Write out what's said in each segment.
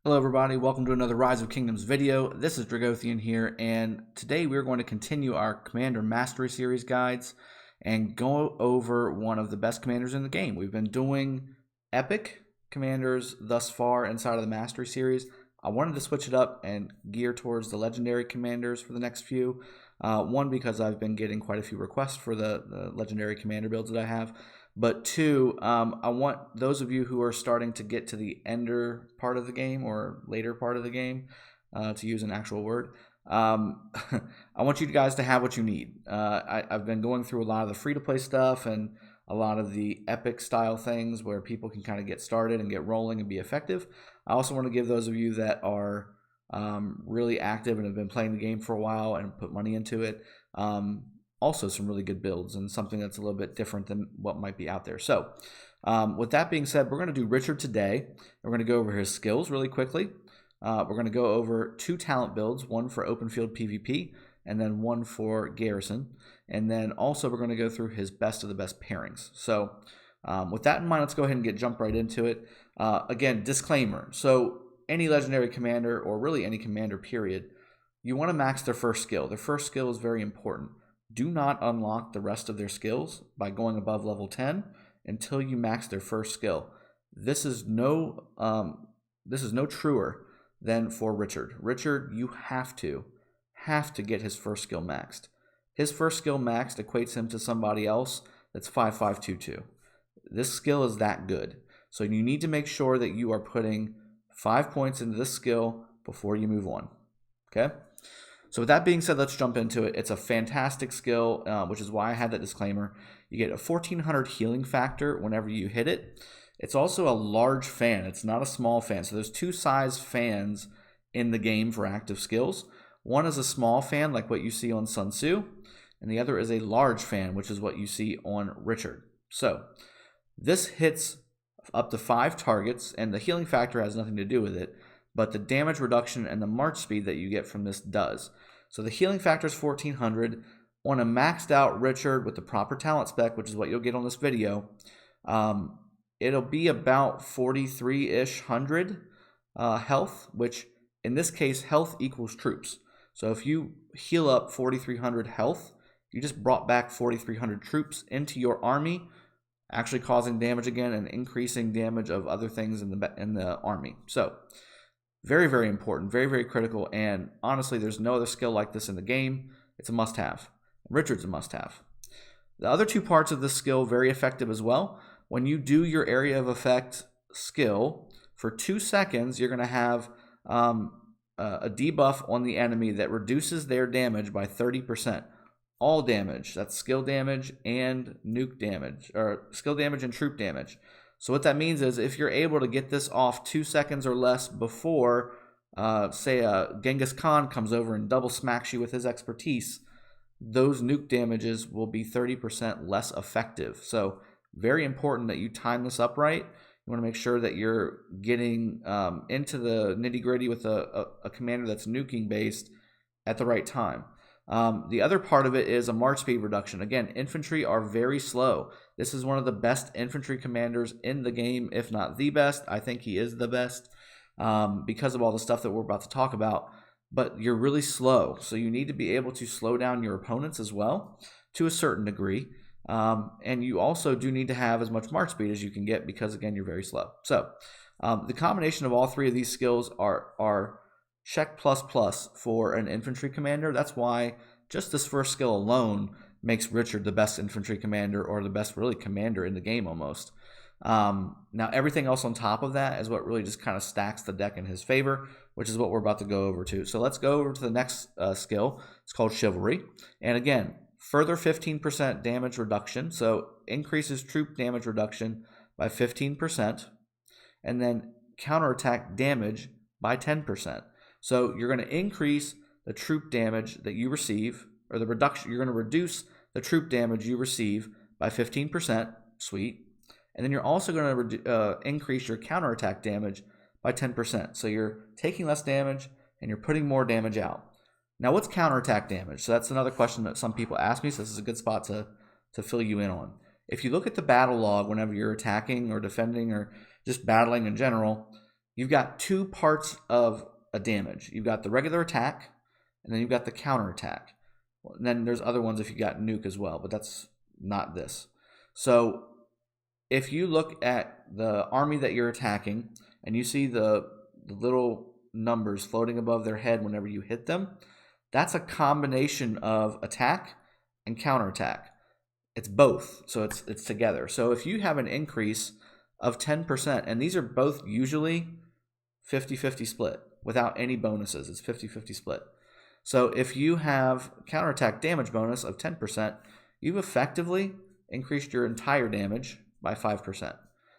Hello everybody, welcome to another Rise of Kingdoms video. This is Dragothian here, and today we're going to continue our Commander Mastery Series guides and go over one of the best commanders in the game. We've been doing epic commanders thus far inside of the Mastery Series. I wanted to switch it up and gear towards the legendary commanders for the next few. One, because I've been getting quite a few requests for the legendary commander builds that I have. But two, I want those of you who are starting to get to the ender part of the game or later part of the game, to use an actual word, I want you guys to have what you need. I've been going through a lot of the free-to-play stuff and a lot of the epic style things where people can kind of get started and get rolling and be effective. I also want to give those of you that are really active and have been playing the game for a while and put money into it, also some really good builds and something that's a little bit different than what might be out there. So with that being said, we're going to do Richard today. We're going to go over his skills really quickly. We're going to go over 2 talent builds, one for open field PvP and then one for Garrison. And then also we're going to go through his best of the best pairings. So with that in mind, let's go ahead and jump right into it. Again, disclaimer. So any legendary commander, or really any commander period, you want to max their first skill. Their first skill is very important. Do not unlock the rest of their skills by going above level 10 until you max their first skill. This is no truer than for Richard. Richard, you have to get his first skill maxed. His first skill maxed equates him to somebody else that's 5522. This skill is that good. So you need to make sure that you are putting 5 points into this skill before you move on. Okay? So with that being said, let's jump into it. It's a fantastic skill, which is why I had that disclaimer. You get a 1400 healing factor whenever you hit it. It's also a large fan. It's not a small fan. So there's 2 size fans in the game for active skills. One is a small fan, like what you see on Sun Tzu, and the other is a large fan, which is what you see on Richard. So this hits up to 5 targets, and the healing factor has nothing to do with it, but the damage reduction and the march speed that you get from this does. So the healing factor is 1400. On a maxed out Richard with the proper talent spec, which is what you'll get on this video, it'll be about 43-ish hundred health, which in this case, health equals troops. So if you heal up 4300 health, you just brought back 4300 troops into your army, actually causing damage again and increasing damage of other things in the army. So very, very important, very, very critical, and honestly, there's no other skill like this in the game. It's a must-have. Richard's a must-have. The other 2 parts of this skill, very effective as well. When you do your area of effect skill, for 2 seconds, you're going to have a debuff on the enemy that reduces their damage by 30%. All damage, that's skill damage and nuke damage, or skill damage and troop damage. So what that means is if you're able to get this off 2 seconds or less before, say, Genghis Khan comes over and double smacks you with his expertise, those nuke damages will be 30% less effective. So very important that you time this up right. You want to make sure that you're getting into the nitty-gritty with a commander that's nuking based at the right time. The other part of it is a march speed reduction. Again, infantry are very slow. This is one of the best infantry commanders in the game, if not the best. I think he is the best because of all the stuff that we're about to talk about. But you're really slow, so you need to be able to slow down your opponents as well to a certain degree. And you also do need to have as much march speed as you can get because, again, you're very slow. So the combination of all 3 of these skills are check plus plus for an infantry commander. That's why just this first skill alone makes Richard the best infantry commander, or the best really commander in the game almost. Now everything else on top of that is what really just kind of stacks the deck in his favor, which is what we're about to go over to. So let's go over to the next skill. It's called Chivalry. And again, further 15% damage reduction. So increases troop damage reduction by 15%, and then counterattack damage by 10%. So you're going to increase the troop damage that you receive, or the reduction. You're going to reduce the troop damage you receive by 15%. Sweet. And then you're also going to increase your counterattack damage by 10%. So you're taking less damage and you're putting more damage out. Now, what's counterattack damage? So that's another question that some people ask me. So this is a good spot to fill you in on. If you look at the battle log whenever you're attacking or defending or just battling in general, you've got two parts of a damage. You've got the regular attack, and then you've got the counter attack. And then there's other ones if you got nuke as well, but that's not this. So if you look at the army that you're attacking and you see the little numbers floating above their head whenever you hit them, that's a combination of attack and counterattack. It's both, so it's together. So if you have an increase of 10%, and these are both usually 50-50 split without any bonuses, it's 50-50 split. So if you have counterattack damage bonus of 10%, you've effectively increased your entire damage by 5%,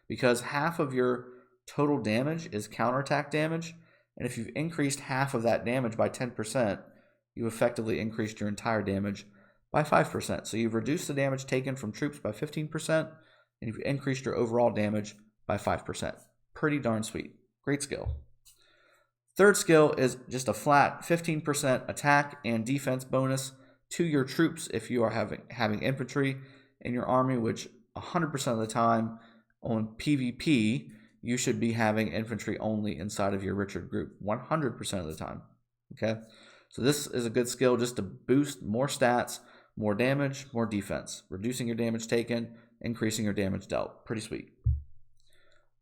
because half of your total damage is counterattack damage, and if you've increased half of that damage by 10%, you've effectively increased your entire damage by 5%. So you've reduced the damage taken from troops by 15%, and you've increased your overall damage by 5%. Pretty darn sweet. Great skill. Third skill is just a flat 15% attack and defense bonus to your troops if you are having infantry in your army, which 100% of the time on PvP, you should be having infantry only inside of your Richard group, 100% of the time. Okay, so this is a good skill just to boost more stats, more damage, more defense, reducing your damage taken, increasing your damage dealt. Pretty sweet.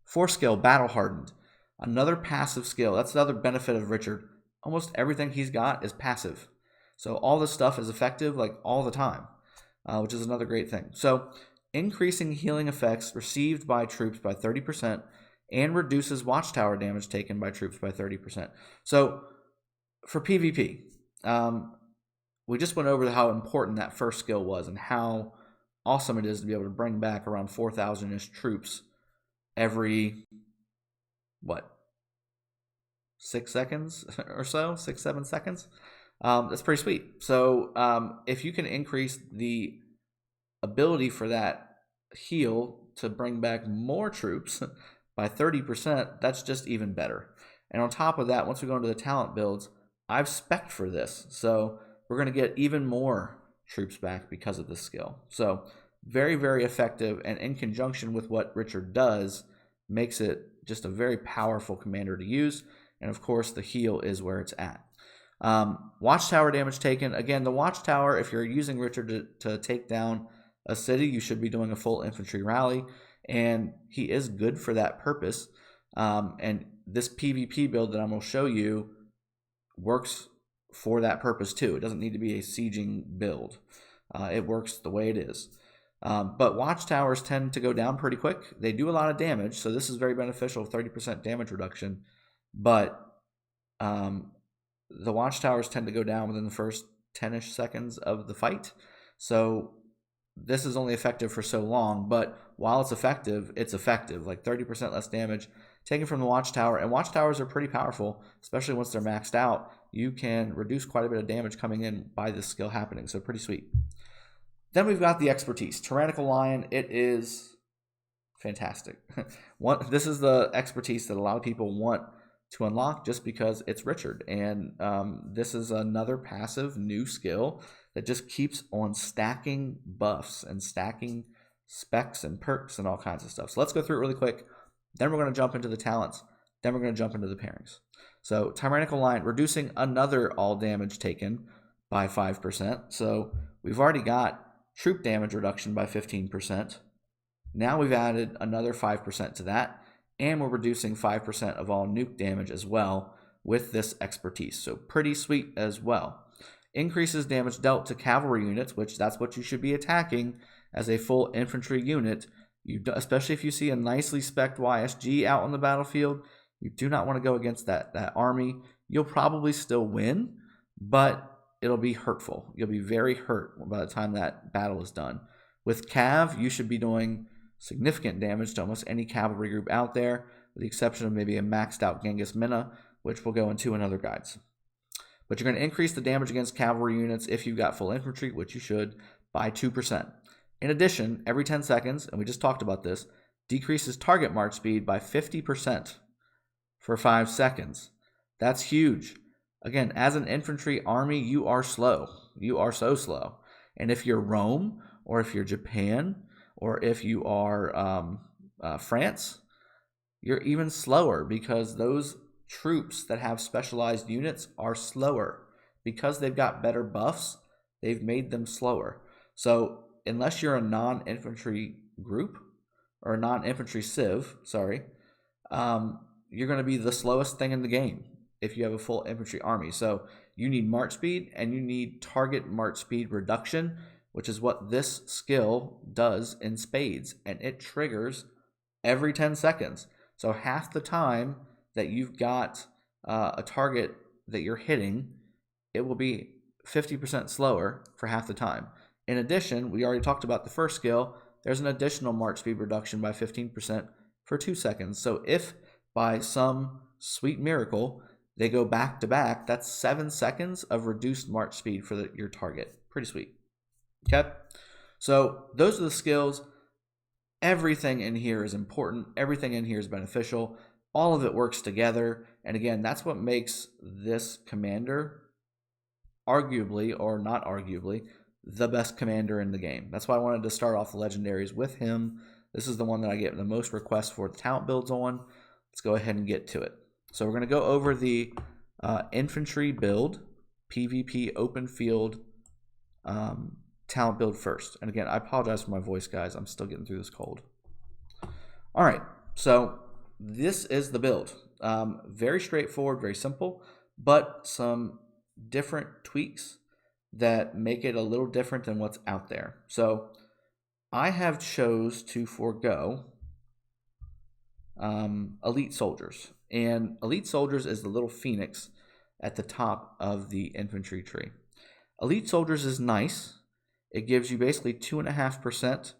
Fourth skill, Battle Hardened. Another passive skill. That's the other benefit of Richard. Almost everything he's got is passive. So all this stuff is effective like all the time, which is another great thing. So increasing healing effects received by troops by 30% and reduces watchtower damage taken by troops by 30%. So for PvP, we just went over how important that first skill was and how awesome it is to be able to bring back around 4,000-ish troops every, 6 seconds or so, 6-7 seconds. That's pretty sweet. So if you can increase the ability for that heal to bring back more troops by 30%, that's just even better. And on top of that, once we go into the talent builds, I've spec'd for this. So we're going to get even more troops back because of this skill. So very, very effective, and in conjunction with what Richard does, makes it just a very powerful commander to use. And of course, the heal is where it's at. Watchtower damage taken. Again, the watchtower, if you're using Richard to take down a city, you should be doing a full infantry rally, and he is good for that purpose. And this PvP build that I'm going to show you works for that purpose too. It doesn't need to be a sieging build. It works the way it is. But watchtowers tend to go down pretty quick. They do a lot of damage, so this is very beneficial, 30% damage reduction. But the watchtowers tend to go down within the first 10-ish seconds of the fight. So this is only effective for so long, but while it's effective, like 30% less damage taken from the watchtower. And watchtowers are pretty powerful, especially once they're maxed out. You can reduce quite a bit of damage coming in by this skill happening, so pretty sweet. Then we've got the expertise. Tyrannical Lion, it is fantastic. This is the expertise that a lot of people want to unlock just because it's Richard. And this is another passive new skill that just keeps on stacking buffs and stacking specs and perks and all kinds of stuff. So let's go through it really quick. Then we're going to jump into the talents. Then we're going to jump into the pairings. So Tyrannical Lion, reducing another all damage taken by 5%. So we've already got troop damage reduction by 15%. Now we've added another 5% to that, and we're reducing 5% of all nuke damage as well with this expertise. So pretty sweet as well. Increases damage dealt to cavalry units, which that's what you should be attacking as a full infantry unit. Especially if you see a nicely spec'd YSG out on the battlefield, you do not want to go against that army. You'll probably still win, but it'll be hurtful. You'll be very hurt by the time that battle is done. With Cav, you should be doing significant damage to almost any cavalry group out there, with the exception of maybe a maxed out Genghis Minna, which we'll go into in other guides. But you're going to increase the damage against cavalry units if you've got full infantry, which you should, by 2%. In addition, every 10 seconds, and we just talked about this, decreases target march speed by 50% for 5 seconds. That's huge. Again, as an infantry army, you are slow. You are so slow. And if you're Rome, or if you're Japan, or if you are France, you're even slower because those troops that have specialized units are slower. Because they've got better buffs, they've made them slower. So unless you're a non-infantry group, or a non-infantry civ, sorry, you're going to be the slowest thing in the game if you have a full infantry army. So you need march speed, and you need target march speed reduction, which is what this skill does in spades, and it triggers every 10 seconds. So half the time that you've got a target that you're hitting, it will be 50% slower for half the time. In addition, we already talked about the first skill, there's an additional march speed reduction by 15% for 2 seconds. So if by some sweet miracle they go back to back, that's 7 seconds of reduced march speed for your target. Pretty sweet. Okay, so those are the skills. Everything in here is important. Everything in here is beneficial. All of it works together. And again, that's what makes this commander arguably, or not arguably, the best commander in the game. That's why I wanted to start off the legendaries with him. This is the one that I get the most requests for the talent builds on. Let's go ahead and get to it. So we're going to go over the infantry build, PvP open field talent build first. And again, I apologize for my voice, guys. I'm still getting through this cold. All right, so this is the build. Very straightforward, very simple, but some different tweaks that make it a little different than what's out there. So I have chose to forego elite soldiers, and elite soldiers is the little phoenix at the top of the infantry tree. Elite soldiers is nice. It gives you basically 2.5%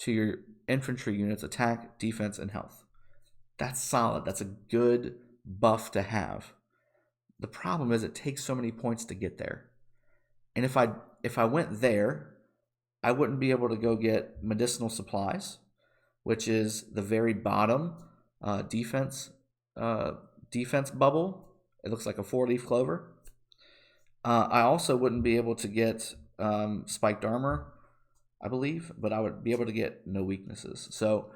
to your infantry units attack, defense, and health. That's solid. That's a good buff to have. The problem is it takes so many points to get there. And if I went there, I wouldn't be able to go get medicinal supplies, which is the very bottom defense bubble. It looks like a 4-leaf clover. I also wouldn't be able to get spiked armor, I believe, but I would be able to get no weaknesses. So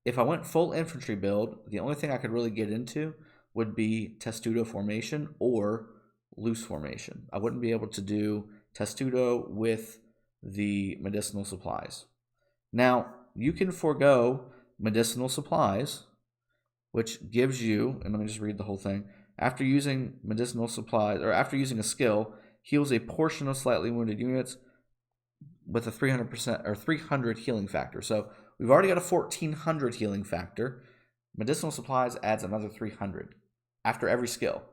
if I went full infantry build, the only thing I could really get into would be testudo formation or loose formation. I wouldn't be able to do testudo with the medicinal supplies. Now, you can forego medicinal supplies, which gives you, and let me just read the whole thing, after using medicinal supplies, or after using a skill, heals a portion of slightly wounded units with a 300% or 300 healing factor. So we've already got a 1400 healing factor. Medicinal supplies adds another 300 after every skill.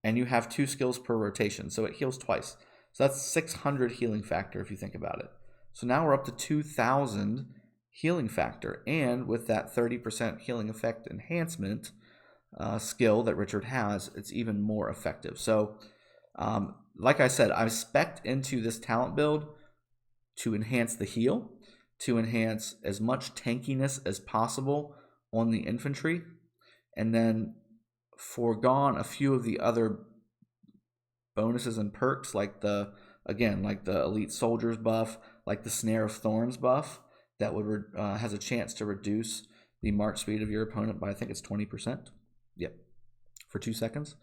And you have 2 skills per rotation, so it heals twice. So that's 600 healing factor if you think about it. So now we're up to 2000 healing factor. And with that 30% healing effect enhancement skill that Richard has, it's even more effective. So like I said, I've spec'd into this talent build to enhance the heal, to enhance as much tankiness as possible on the infantry, and then foregone a few of the other bonuses and perks, like the elite soldiers buff, like the snare of thorns buff that would has a chance to reduce the march speed of your opponent by, I think it's 20%. Yep, for 2 seconds.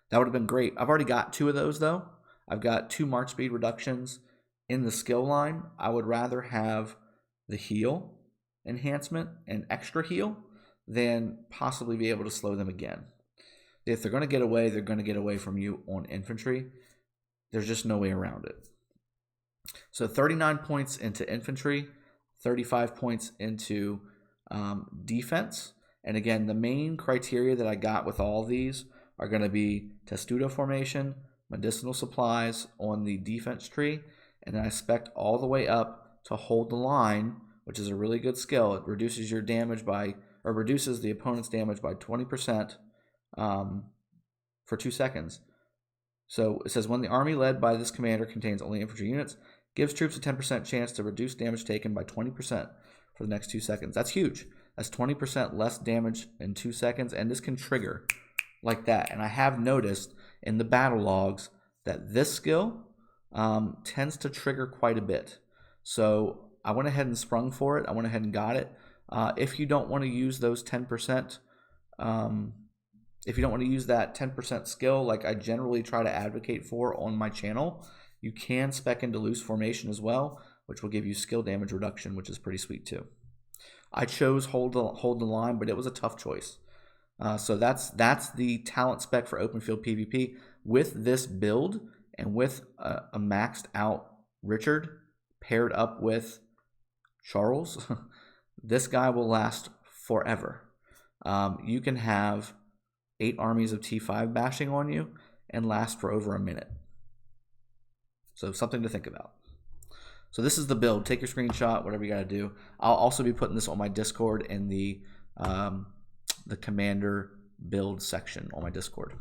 That would have been great. I've already got 2 of those though. I've got 2 march speed reductions in the skill line. I would rather have the heal enhancement and extra heal than possibly be able to slow them again. If they're going to get away, they're going to get away from you on infantry. There's just no way around it. So 39 points into infantry, 35 points into defense. And again, the main criteria that I got with all these are going to be testudo formation, medicinal supplies on the defense tree, and then I spec'd all the way up to hold the line, which is a really good skill. It reduces your damage by, or reduces the opponent's damage by 20% for 2 seconds. So it says, when the army led by this commander contains only infantry units, gives troops a 10% chance to reduce damage taken by 20% for the next 2 seconds. That's huge. That's 20% less damage in 2 seconds, and this can trigger like that. And I have noticed in the battle logs that this skill tends to trigger quite a bit. So I went ahead and sprung for it. I went ahead and got it. If you don't want to use those 10% if you don't want to use that 10% skill like I generally try to advocate for on my channel, you can spec into loose formation as well, which will give you skill damage reduction, which is pretty sweet too. I chose hold the line, but it was a tough choice. So that's the talent spec for open field PvP. With this build and with a maxed out Richard paired up with Charles, this guy will last forever. You can have 8 armies of T5 bashing on you and last for over a minute. So something to think about. So this is the build. Take your screenshot, whatever you got to do. I'll also be putting this on my Discord in the commander build section on my Discord.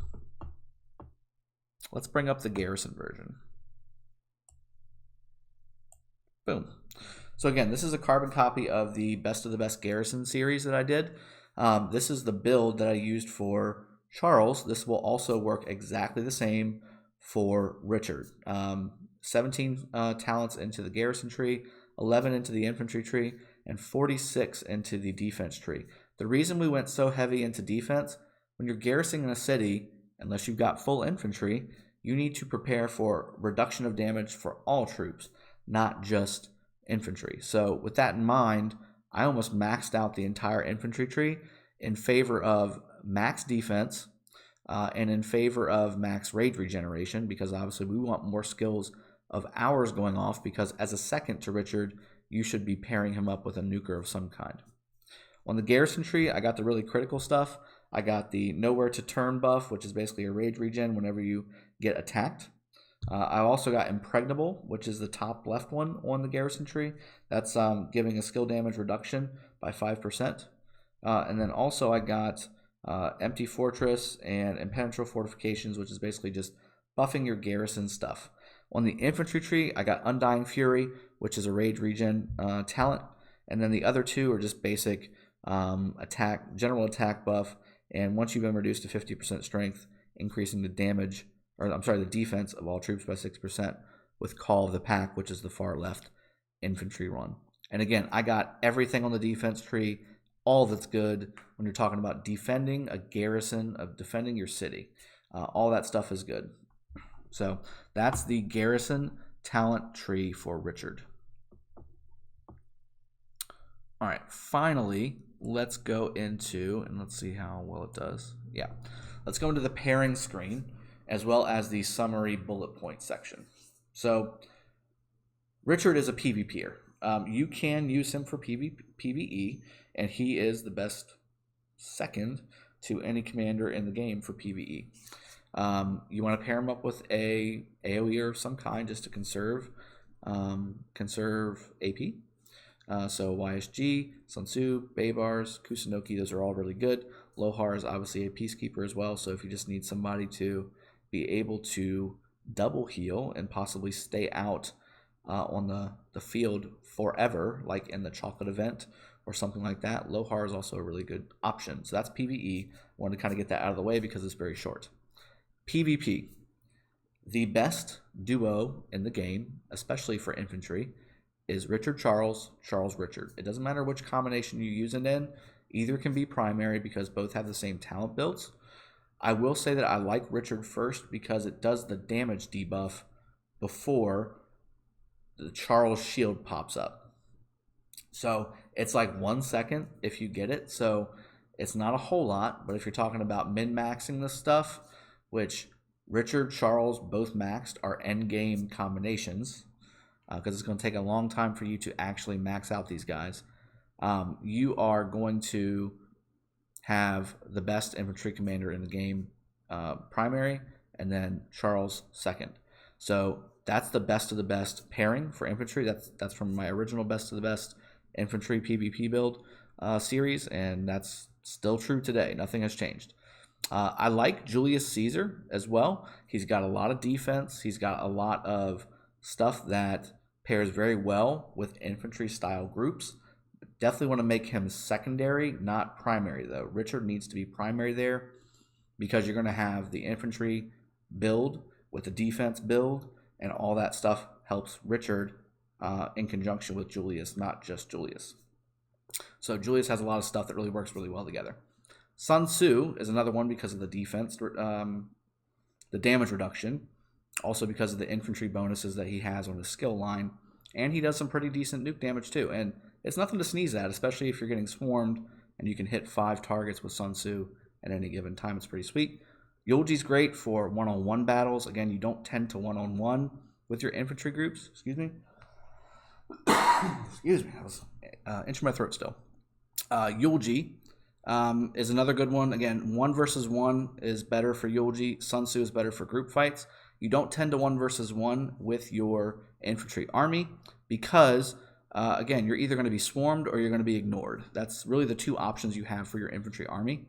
Let's bring up the Garrison version. Boom. So again, this is a carbon copy of the Best of the Best Garrison series that I did. This is the build that I used for Charles. This will also work exactly the same for Richard. 17 talents into the Garrison tree, 11 into the infantry tree, and 46 into the defense tree. The reason we went so heavy into defense, when you're garrisoning in a city, unless you've got full infantry, you need to prepare for reduction of damage for all troops, not just infantry. So with that in mind, I almost maxed out the entire infantry tree in favor of max defense and in favor of max rage regeneration, because obviously we want more skills of ours going off, because as a second to Richard, you should be pairing him up with a nuker of some kind. On the Garrison tree, I got the really critical stuff. I got the nowhere to turn buff, which is basically a rage regen whenever you get attacked. I also got impregnable, which is the top left one on the Garrison tree. That's giving a skill damage reduction by 5%. And then also I got empty fortress and impenetrable fortifications, which is basically just buffing your garrison stuff. On the infantry tree, I got Undying Fury, which is a rage regen talent, and then the other two are just basic attack, general attack buff. And once you've been reduced to 50% strength, increasing the damage, or I'm sorry, the defense of all troops by 6% with Call of the Pack, which is the far left infantry run. And again, I got everything on the defense tree, all that's good when you're talking about defending a garrison, of defending your city. All that stuff is good. So that's the Garrison talent tree for Richard. All right, finally, let's go into, and let's see how well it does. Yeah, let's go into the pairing screen as well as the summary bullet point section. So Richard is a PvPer. You can use him for PvE, and he is the best second to any commander in the game for PvE. You want to pair him up with a AoE of some kind just to conserve AP. So YSG, Sun Tzu, Baybars, Kusunoki, those are all really good. Lohar is obviously a peacekeeper as well, so if you just need somebody to be able to double heal and possibly stay out on the field forever, like in the chocolate event or something like that, Lohar is also a really good option. So that's PvE. I wanted to kind of get that out of the way because it's very short. PvP, the best duo in the game, especially for infantry, is Richard Charles, Charles Richard. It doesn't matter which combination you use it in. Either can be primary because both have the same talent builds. I will say that I like Richard first because it does the damage debuff before the Charles shield pops up. So it's like 1 second if you get it. So it's not a whole lot, but if you're talking about min-maxing this stuff, which Richard, Charles, both maxed, are endgame combinations, because it's going to take a long time for you to actually max out these guys. You are going to have the best infantry commander in the game primary, and then Charles second. So that's the best of the best pairing for infantry. That's from my original best of the best infantry PvP build series, and that's still true today. Nothing has changed. I like Julius Caesar as well. He's got a lot of defense. He's got a lot of stuff that pairs very well with infantry style groups. Definitely want to make him secondary, not primary though. Richard needs to be primary there because you're going to have the infantry build with the defense build, and all that stuff helps Richard in conjunction with Julius, not just Julius. So Julius has a lot of stuff that really works really well together. Sun Tzu is another one because of the defense, the damage reduction, also because of the infantry bonuses that he has on his skill line, and he does some pretty decent nuke damage too. And it's nothing to sneeze at, especially if you're getting swarmed and you can hit 5 targets with Sun Tzu at any given time. It's pretty sweet. Yulji's great for one-on-one battles. Again, you don't tend to one-on-one with your infantry groups. Excuse me. Excuse me. I was inching my throat still. Yulji is another good one. Again, 1 versus 1 is better for Yulji. Sun Tzu is better for group fights. You don't tend to 1 versus 1 with your infantry army because, again, you're either going to be swarmed or you're going to be ignored. That's really the 2 options you have for your infantry army.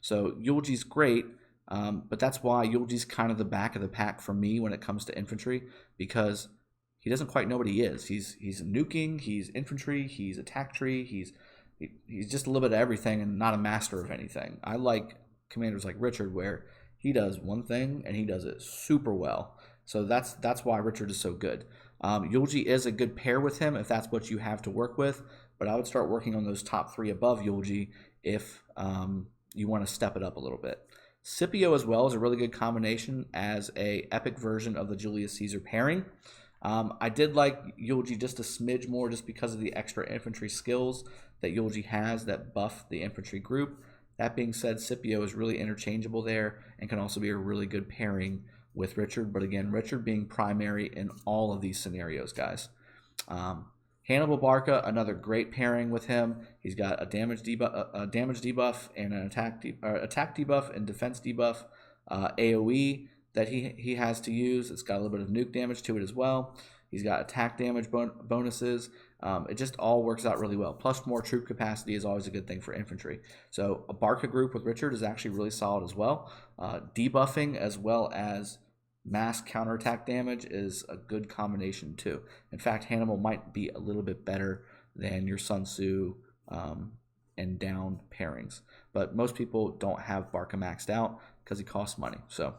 So Yulji's great, but that's why Yulji's kind of the back of the pack for me when it comes to infantry, because he doesn't quite know what he is. He's nuking, he's infantry, he's attack tree, he's just a little bit of everything and not a master of anything. I like commanders like Richard where he does one thing and he does it super well. So that's why Richard is so good. Yulji is a good pair with him if that's what you have to work with, but I would start working on those top 3 above Yulji if you want to step it up a little bit. Scipio as well is a really good combination as a epic version of the Julius Caesar pairing. I did like Yulji just a smidge more just because of the extra infantry skills that Yulji has that buff the infantry group. That being said, Scipio is really interchangeable there and can also be a really good pairing with Richard. But again, Richard being primary in all of these scenarios, guys. Hannibal Barca, another great pairing with him. He's got a damage debuff and an attack debuff and defense debuff. AoE that he has to use. It's got a little bit of nuke damage to it as well. He's got attack damage bonuses. It just all works out really well. Plus, more troop capacity is always a good thing for infantry. So a Barca group with Richard is actually really solid as well. Debuffing as well as mass counterattack damage is a good combination too. In fact, Hannibal might be a little bit better than your Sun Tzu and down pairings. But most people don't have Barca maxed out because he costs money. So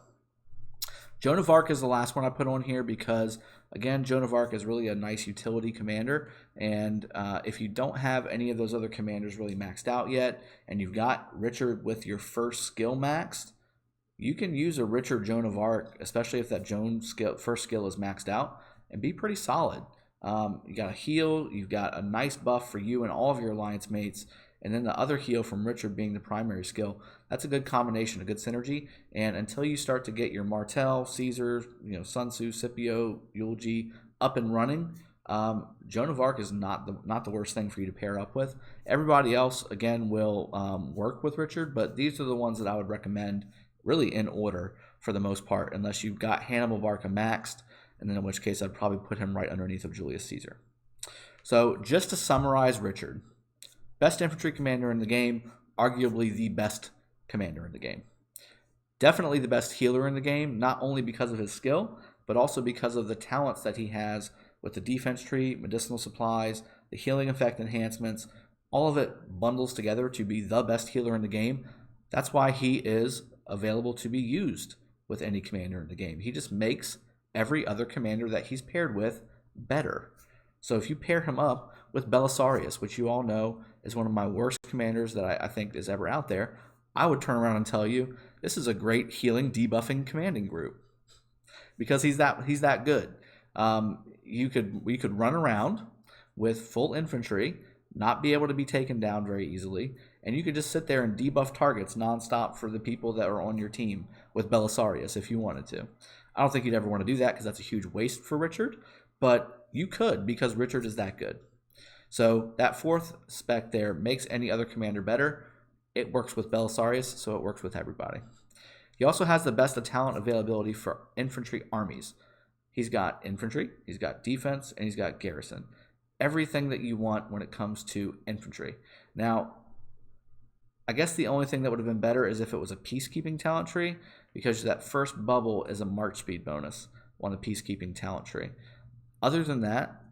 Joan of Arc is the last one I put on here because, again, Joan of Arc is really a nice utility commander. And if you don't have any of those other commanders really maxed out yet, and you've got Richard with your first skill maxed, you can use a Richard Joan of Arc, especially if that first skill is maxed out, and be pretty solid. You got a heal, you've got a nice buff for you and all of your alliance mates, and then the other heal from Richard being the primary skill. That's a good combination, a good synergy. And until you start to get your Martel, Caesar, Sun Tzu, Scipio, Yulji up and running, Joan of Arc is not the worst thing for you to pair up with. Everybody else, again, will work with Richard, but these are the ones that I would recommend really in order for the most part, unless you've got Hannibal Barca maxed, and then in which case I'd probably put him right underneath of Julius Caesar. So just to summarize Richard, best infantry commander in the game, arguably the best commander in the game. Definitely the best healer in the game, not only because of his skill, but also because of the talents that he has with the defense tree, medicinal supplies, the healing effect enhancements. All of it bundles together to be the best healer in the game. That's why he is available to be used with any commander in the game. He just makes every other commander that he's paired with better. So if you pair him up with Belisarius, which you all know is one of my worst commanders that I think is ever out there, I would turn around and tell you this is a great healing, debuffing commanding group because he's that good. We could run around with full infantry, not be able to be taken down very easily, and you could just sit there and debuff targets nonstop for the people that are on your team with Belisarius if you wanted to. I don't think you'd ever want to do that because that's a huge waste for Richard, but you could because Richard is that good. So that 4th spec there makes any other commander better. It works with Belisarius, so it works with everybody. He also has the best of talent availability for infantry armies. He's got infantry, he's got defense, and he's got garrison. Everything that you want when it comes to infantry. Now, I guess the only thing that would have been better is if it was a peacekeeping talent tree, because that first bubble is a march speed bonus on the peacekeeping talent tree. Other than that,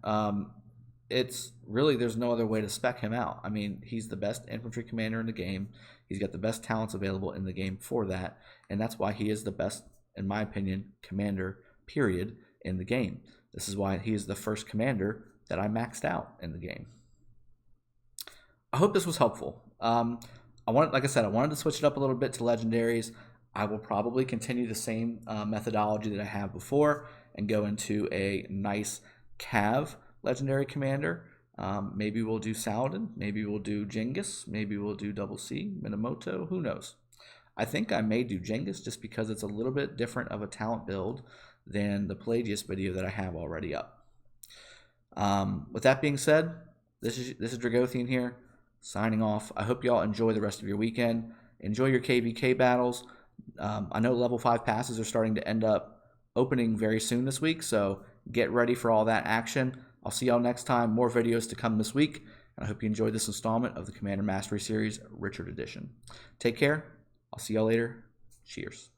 it's really, there's no other way to spec him out. I mean, he's the best infantry commander in the game. He's got the best talents available in the game for that, and that's why he is the best, in my opinion, commander, period, in the game. This is why he is the first commander that I maxed out in the game. I hope this was helpful. I like I said, I wanted to switch it up a little bit to legendaries. I will probably continue the same methodology that I have before and go into a nice Cav legendary commander. Maybe we'll do Saladin, maybe we'll do Genghis, maybe we'll do Double C, Minamoto, who knows. I think I may do Genghis just because it's a little bit different of a talent build than the Pelagius video that I have already up. With that being said, this is Dragothian here, signing off. I hope y'all enjoy the rest of your weekend. Enjoy your KVK battles. I know level 5 passes are starting to end up opening very soon this week, so get ready for all that action. I'll see y'all next time. More videos to come this week, and I hope you enjoyed this installment of the Commander Mastery Series Richard Edition. Take care. I'll see y'all later. Cheers.